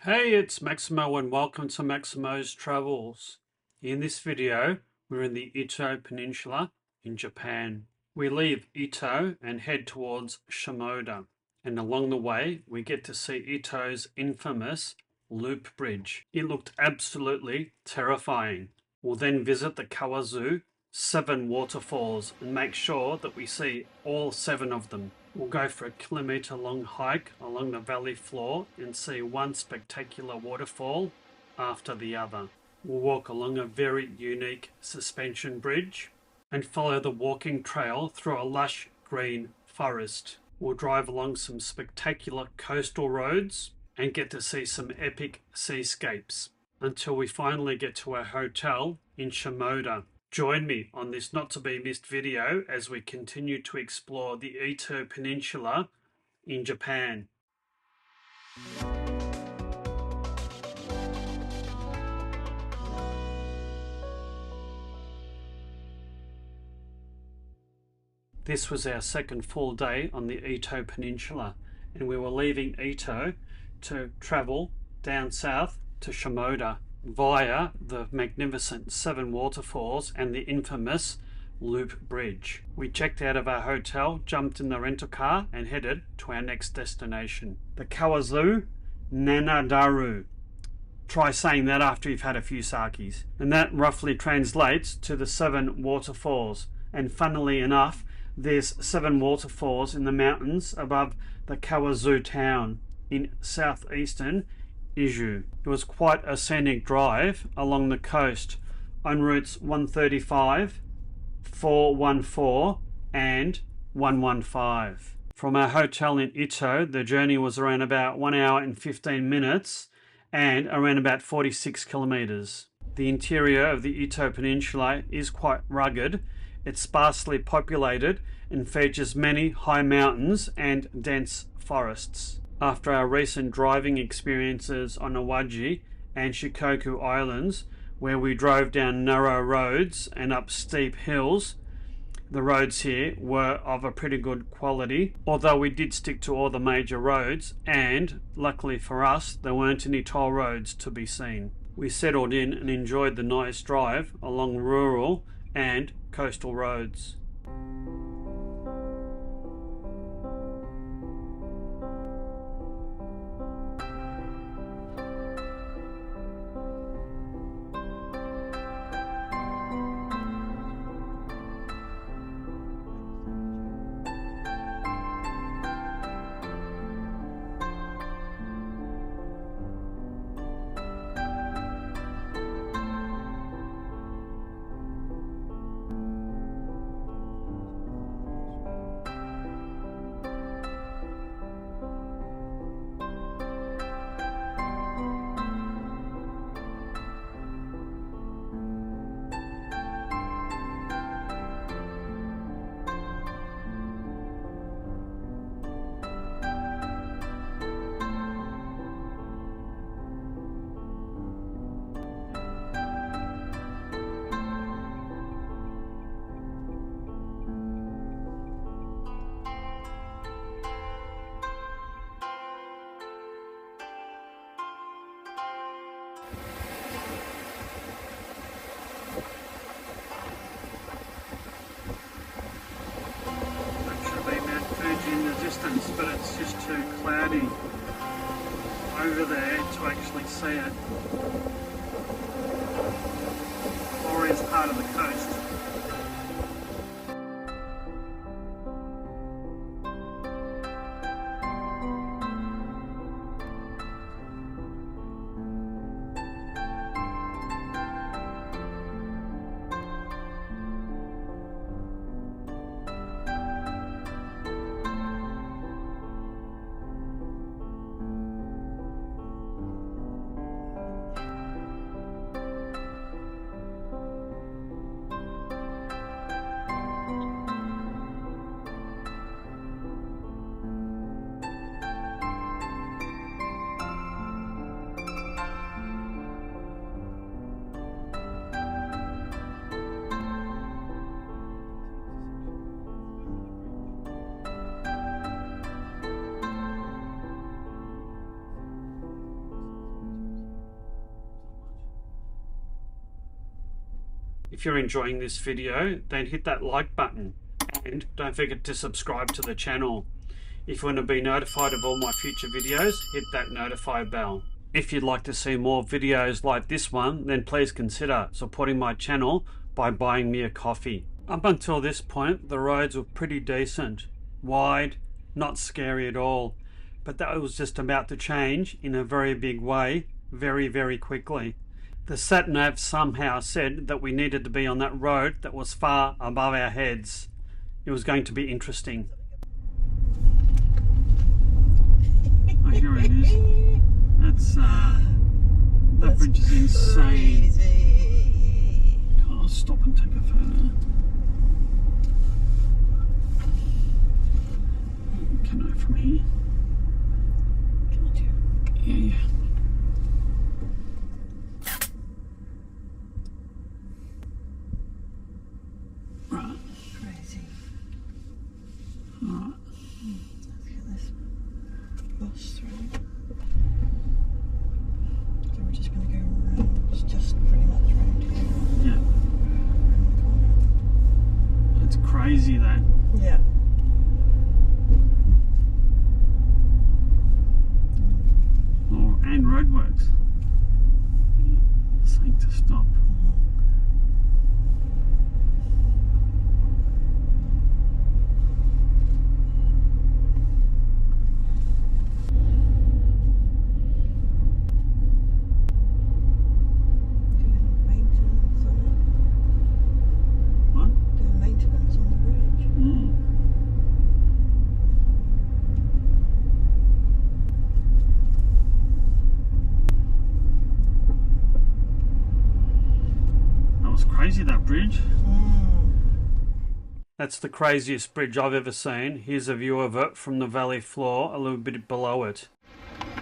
Hey, it's Maximo and welcome to Maximo's Travels. In this video, we're in the Ito Peninsula in Japan. We leave Ito and head towards Shimoda, and along the way, we get to see Ito's infamous loop bridge. It looked absolutely terrifying. We'll then visit the Kawazu Seven Waterfalls and make sure that we see all seven of them. We'll go for a kilometre long hike along the valley floor and see one spectacular waterfall after the other. We'll walk along a very unique suspension bridge and follow the walking trail through a lush green forest. We'll drive along some spectacular coastal roads and get to see some epic seascapes until we finally get to our hotel in Shimoda. Join me on this not to be missed video as we continue to explore the Ito Peninsula in Japan. This was our second full day on the Ito Peninsula, and we were leaving Ito to travel down south to Shimoda via the magnificent Seven Waterfalls and the infamous Loop Bridge. We checked out of our hotel, jumped in the rental car and headed to our next destination, the Kawazu Nanadaru. Try saying that after you've had a few sakis. And that roughly translates to the Seven Waterfalls. And funnily enough, there's seven waterfalls in the mountains above the Kawazu town in southeastern Izu. It was quite a scenic drive along the coast on routes 135, 414 and 115. From our hotel in Ito, the journey was around about 1 hour and 15 minutes and around about 46 kilometers. The interior of the Ito Peninsula is quite rugged. It's sparsely populated and features many high mountains and dense forests. After our recent driving experiences on Awaji and Shikoku Islands, where we drove down narrow roads and up steep hills, the roads here were of a pretty good quality, although we did stick to all the major roads, and luckily for us, there weren't any toll roads to be seen. We settled in and enjoyed the nice drive along rural and coastal roads. In the distance, but it's just too cloudy over there to actually see it. Glorious part of the coast. If you're enjoying this video, then hit that like button and don't forget to subscribe to the channel. If you want to be notified of all my future videos, hit that notify bell. If you'd like to see more videos like this one, then please consider supporting my channel by buying me a coffee. Up until this point, the roads were pretty decent, wide, not scary at all, but that was just about to change in a very big way, very quickly. The sat-nav somehow said that we needed to be on that road that was far above our heads. It was going to be interesting. Oh, here it is. That bridge is insane. Crazy. I'll stop and take a photo. Can I from here? Come on, dear. Yeah. Right. Crazy. Alright. Let's get this bus through. So we're just going to go around. It's just pretty much around here. Yeah. It's crazy though. Yeah. Oh, and roadworks. Saying to stop. Doing maintenance on it. What? Doing maintenance on the bridge. That was crazy, that bridge. Mm. That's the craziest bridge I've ever seen. Here's a view of it from the valley floor, a little bit below it.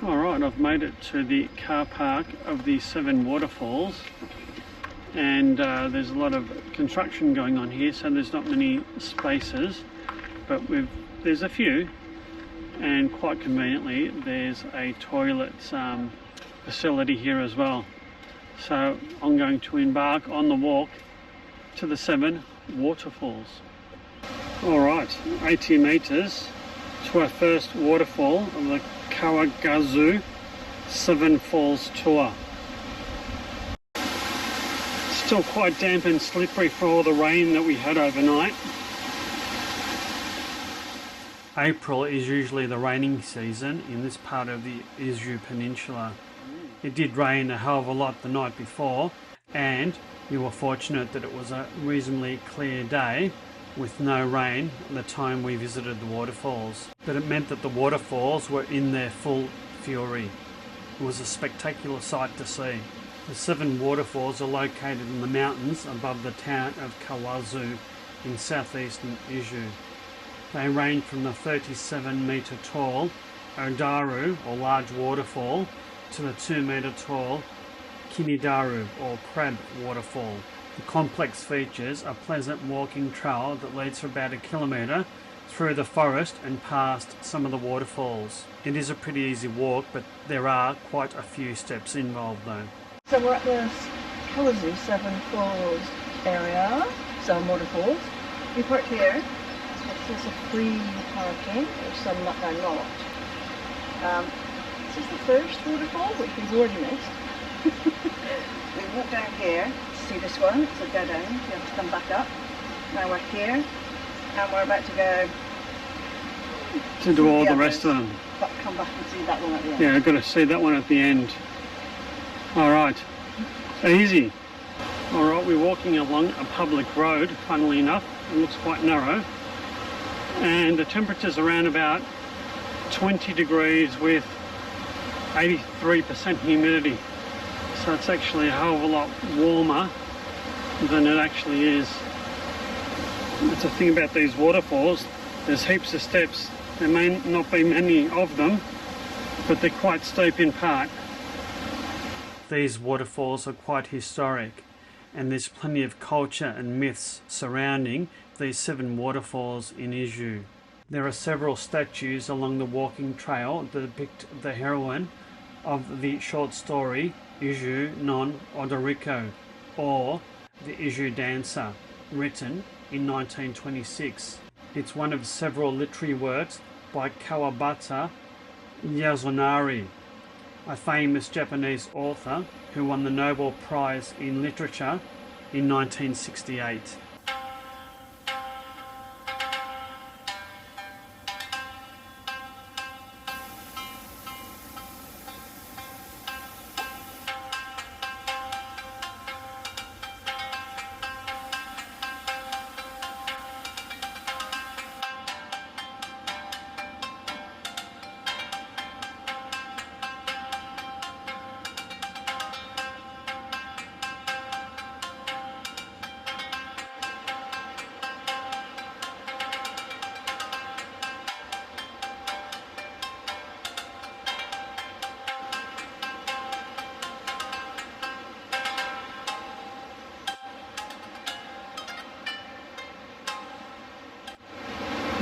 Alright, I've made it to the car park of the Seven Waterfalls, and there's a lot of construction going on here, so there's not many spaces, but there's a few, and quite conveniently there's a toilets facility here as well. So I'm going to embark on the walk to the Seven Waterfalls. Alright, 80 metres to our first waterfall of the Kawazu Seven Falls tour. Still quite damp and slippery for all the rain that we had overnight. April is usually the raining season in this part of the Izu Peninsula. It did rain a hell of a lot the night before, and we were fortunate that it was a reasonably clear day with no rain at the time we visited the waterfalls. But it meant that the waterfalls were in their full fury. It was a spectacular sight to see. The Seven Waterfalls are located in the mountains above the town of Kawazu in southeastern Izu. They range from the 37-metre tall Odaru, or large waterfall, to the 2-metre tall Kinidaru, or crab waterfall. The complex features a pleasant walking trail that leads for about 1 kilometre through the forest and past some of the waterfalls. It is a pretty easy walk, but there are quite a few steps involved though. So we're at the Kawazu Seven Falls area, Seven Waterfalls. We parked here. It's also free parking. There's some that are not. This is the first waterfall, which we've already missed. We walked down here to see this one. It's a dead end. You have to come back up. Now we're here, and we're about to go To do all the others, rest of them. but come back and see that one at the end. Yeah, I've got to see that one at the end. Alright, easy. Alright, we're walking along a public road, funnily enough. It looks quite narrow. And the temperature's around about 20 degrees with 83% humidity. So it's actually a hell of a lot warmer than it actually is. That's the thing about these waterfalls. There's heaps of steps. There may not be many of them, but they're quite steep in part. These waterfalls are quite historic, and there's plenty of culture and myths surrounding these Seven Waterfalls in Izu. There are several statues along the walking trail that depict the heroine of the short story Izu non Odoriko, or the Izu Dancer, written in 1926. It's one of several literary works by Kawabata Yasunari, a famous Japanese author who won the Nobel Prize in Literature in 1968.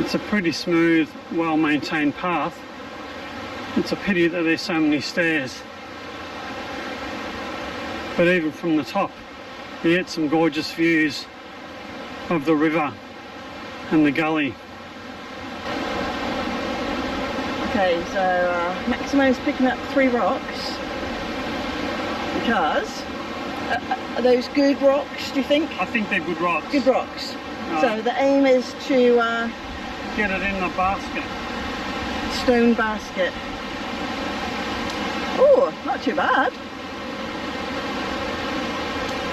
It's a pretty smooth, well-maintained path. It's a pity that there's so many stairs. But even from the top, you get some gorgeous views of the river and the gully. Okay, so Maximo's picking up 3 rocks because are those good rocks, do you think? I think they're good rocks. Good rocks. So the aim is to get it in the basket. Stone basket. Oh, not too bad.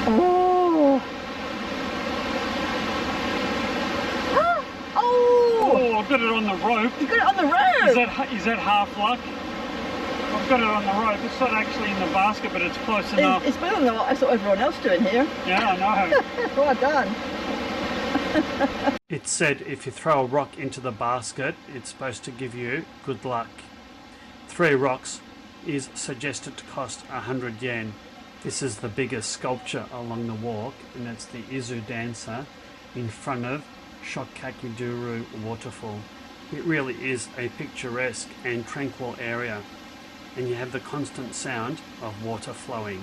Oh. Ah, oh. Oh, I've got it on the rope. You got it on the rope. Is that half luck? I've got it on the rope. It's not actually in the basket, but it's close enough. It's better than what I saw everyone else doing here. Yeah, I know. Well done. It's said if you throw a rock into the basket, it's supposed to give you good luck. 3 rocks is suggested to cost 100 yen. This is the biggest sculpture along the walk, and it's the Izu Dancer in front of Shokkakiduru Waterfall. It really is a picturesque and tranquil area, and you have the constant sound of water flowing.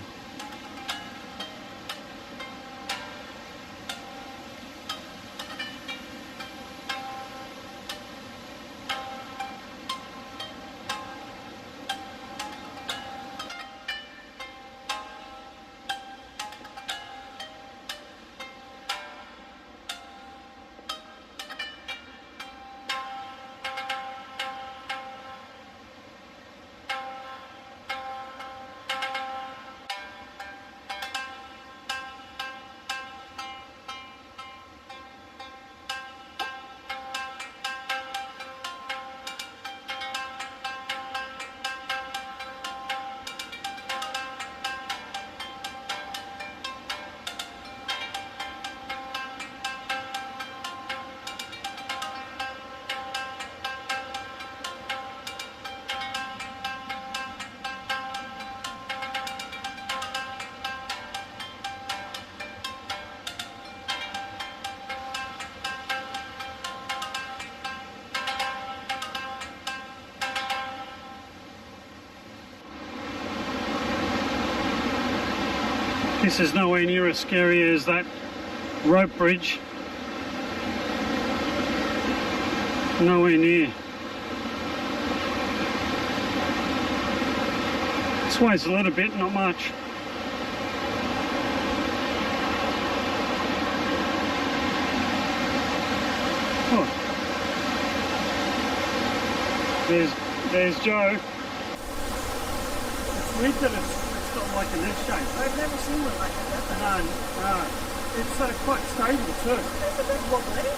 This is nowhere near as scary as that rope bridge. Nowhere near. It sways a little bit, not much. Oh. There's Joe. It's weird that it's got like an S shape. I've never seen one like that. No. It's quite stable too. It's a bit wobbly.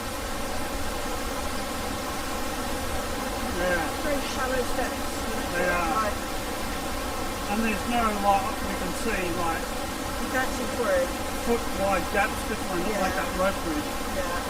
Yeah. Very shallow steps. They are. And there's no like, we can see like You can't see through. foot wide gaps between, not like that rope bridge. Yeah.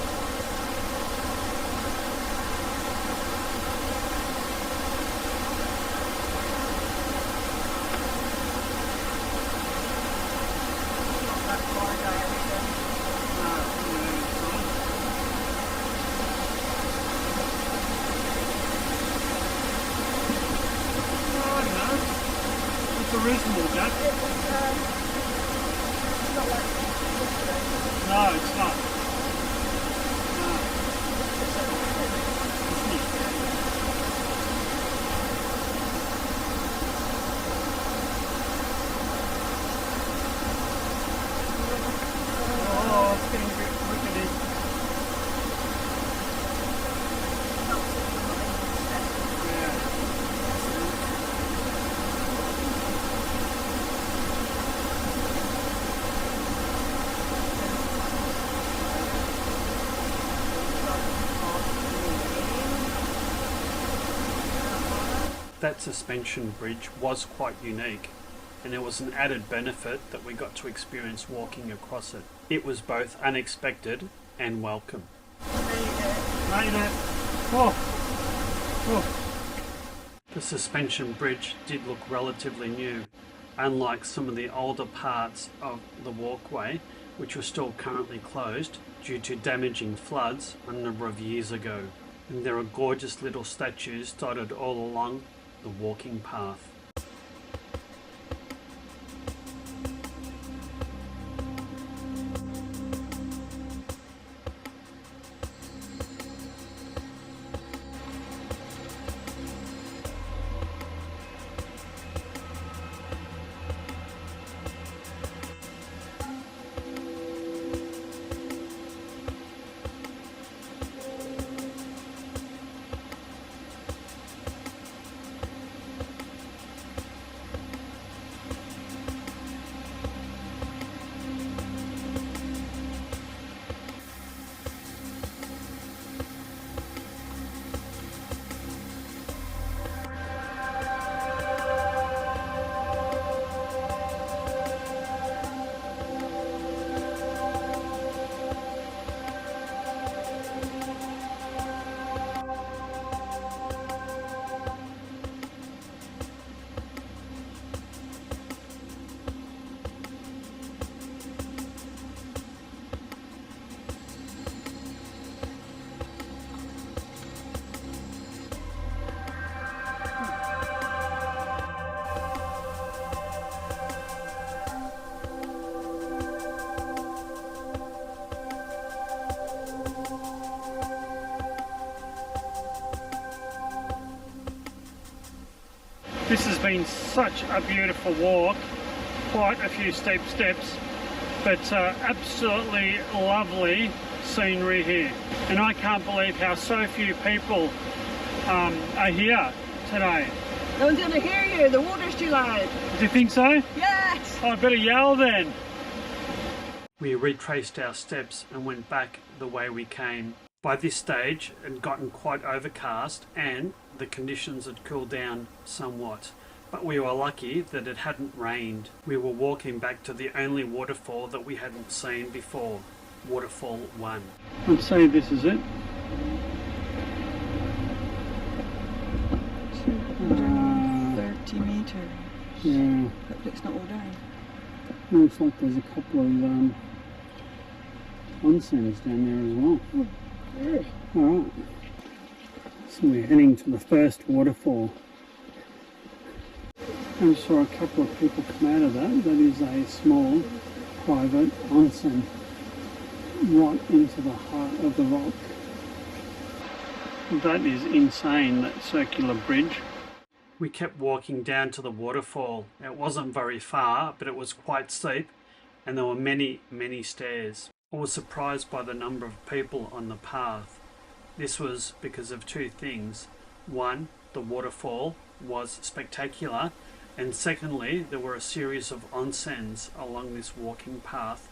Reasonable gap. not like No, it's not. No. Oh, it's getting a bit rickety. That suspension bridge was quite unique, and there was an added benefit that we got to experience walking across it. It was both unexpected and welcome. The suspension bridge did look relatively new, unlike some of the older parts of the walkway, which were still currently closed due to damaging floods a number of years ago. And there are gorgeous little statues dotted all along the walking path. This has been such a beautiful walk, quite a few steep steps, but absolutely lovely scenery here. And I can't believe how so few people are here today. no one's going to hear you, the water's too loud. Do you think so? Yes! I better yell then. We retraced our steps and went back the way we came. By this stage, it had gotten quite overcast and the conditions had cooled down somewhat, but we were lucky that it hadn't rained. We were walking back to the only waterfall that we hadn't seen before, Waterfall 1. I'd say this is it. 230 metres. Yeah. Hopefully it's not all down. Looks like there's a couple of onsens down there as well. Yeah. Alright. So we're heading to the first waterfall. I saw a couple of people come out of that. That is a small private onsen right into the heart of the rock. That is insane, that circular bridge. We kept walking down to the waterfall. It wasn't very far, but it was quite steep and there were many, many stairs. I was surprised by the number of people on the path. This was because of two things. One, the waterfall was spectacular, and secondly, there were a series of onsens along this walking path,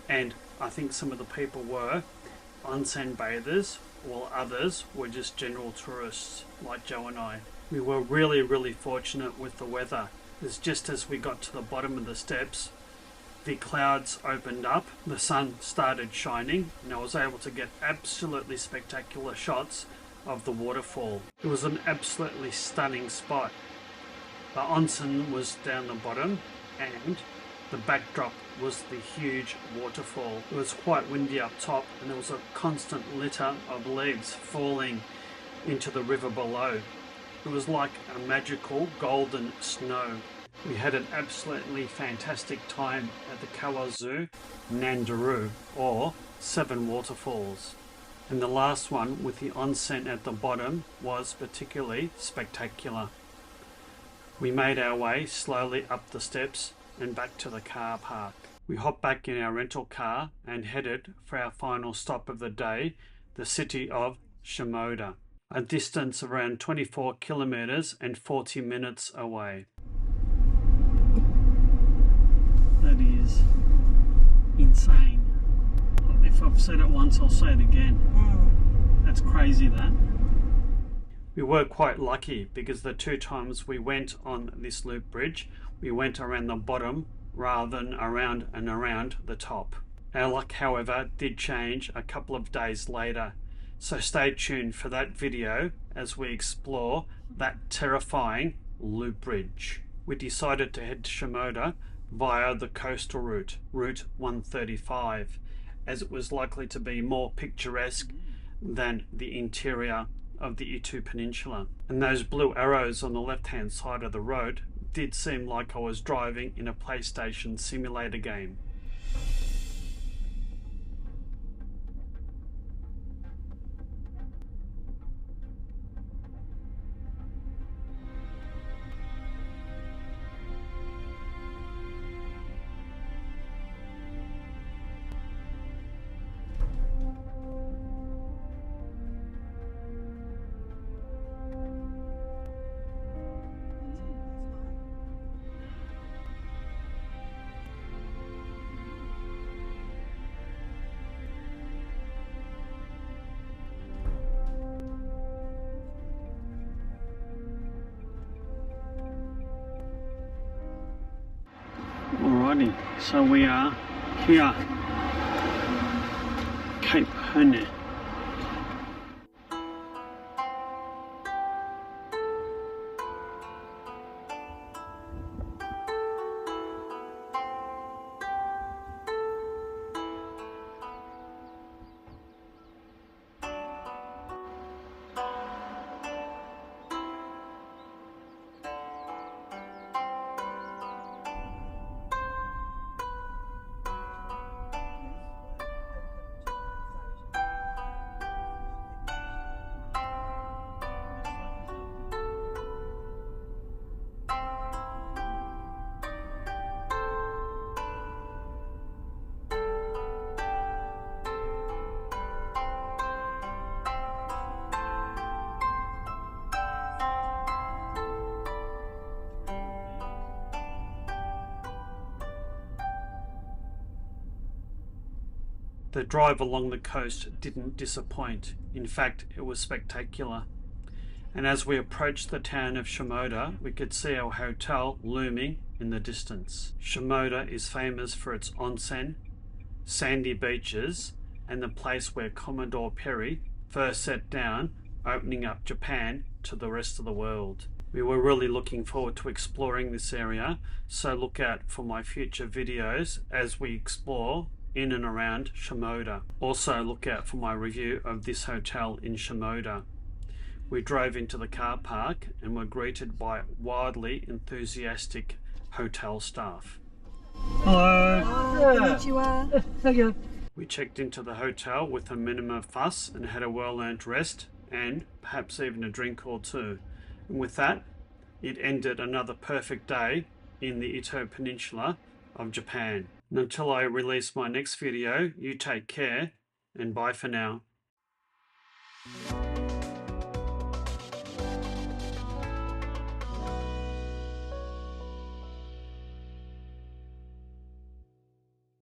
and I think some of the people were onsen bathers, while others were just general tourists like Joe and I. We were really fortunate with the weather, because just as we got to the bottom of the steps, the clouds opened up, the sun started shining, and I was able to get absolutely spectacular shots of the waterfall. It was an absolutely stunning spot. The onsen was down the bottom and the backdrop was the huge waterfall. It was quite windy up top and there was a constant litter of leaves falling into the river below. It was like a magical golden snow. We had an absolutely fantastic time at the Kawazu Nandaru, or Seven Waterfalls. And the last one with the onsen at the bottom was particularly spectacular. We made our way slowly up the steps and back to the car park. We hopped back in our rental car and headed for our final stop of the day, the city of Shimoda, a distance of around 24 kilometers and 40 minutes away. That is insane. If I've said it once, I'll say it again. That's crazy, that. We were quite lucky because the 2 times we went on this loop bridge, we went around the bottom rather than around and around the top. Our luck, however, did change a couple of days later, so stay tuned for that video as we explore that terrifying loop bridge. We decided to head to Shimoda via the coastal route, Route 135, as it was likely to be more picturesque than the interior of the Izu Peninsula. And those blue arrows on the left-hand side of the road did seem like I was driving in a PlayStation simulator game. Alrighty, so we are here, Cape Hone. The drive along the coast didn't disappoint. In fact, it was spectacular. And as we approached the town of Shimoda, we could see our hotel looming in the distance. Shimoda is famous for its onsen, sandy beaches, and the place where Commodore Perry first set down, opening up Japan to the rest of the world. We were really looking forward to exploring this area, so look out for my future videos as we explore in and around Shimoda. Also look out for my review of this hotel in Shimoda. We drove into the car park and were greeted by wildly enthusiastic hotel staff. Hello. Konnichiwa. Thank you. We checked into the hotel with a minimum of fuss and had a well-earned rest and perhaps even a drink or two. And with that, it ended another perfect day in the Izu Peninsula of Japan. And until I release my next video, you take care and bye for now.